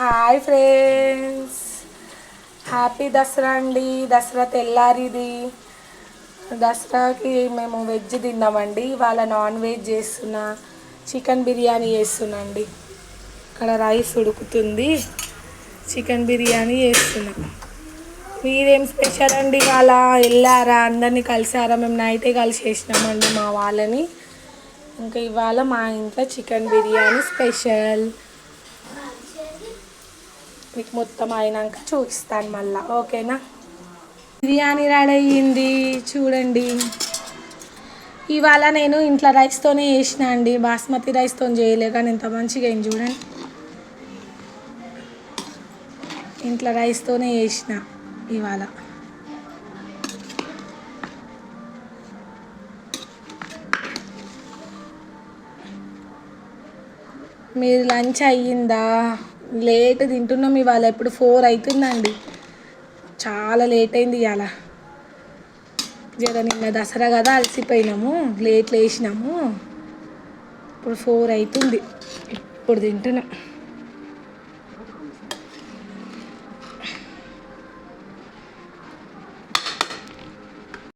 Hi friends, happy Dasara అండి. దసరా తెల్లారిది. దసరాకి మేము వెజ్ తిన్నామండి. ఇవాళ నాన్ వెజ్ చేస్తున్నా, చికెన్ బిర్యానీ చేస్తున్నాండి. ఇక్కడ రైస్ ఉడుకుతుంది, చికెన్ బిర్యానీ చేస్తున్నా. మీరేం స్పెషల్ అండి? ఇవాళ వెళ్ళారా? అందరినీ కలిసారా? మేము నైటే కలిసి చేసినామండి మా వాళ్ళని. ఇంకా ఇవాళ మా ఇంట్లో చికెన్ బిర్యానీ స్పెషల్. మీకు మొత్తం అయినాక చూపిస్తాను మళ్ళీ, ఓకేనా? బిర్యానీ రెడీ అయ్యింది చూడండి. ఇవాళ నేను ఇంట్లో రైస్తోనే చేసిన అండి, బాస్మతి రైస్తో చేయలే, కానీ ఇంత మంచిగా అయింది చూడండి. ఇంట్లో రైస్తోనే చేసిన ఇవాళ. మీరు లంచ్ అయ్యిందా? లేట్ తింటున్నాం ఇవాళ. ఇప్పుడు 4 అవుతుందండి, చాలా లేట్ అయింది ఇవాళ. జర నిన్న దసరా కదా అలసిపోయినాము, లేట్ లేచినాము. ఇప్పుడు 4 అవుతుంది, ఇప్పుడు తింటున్నాం.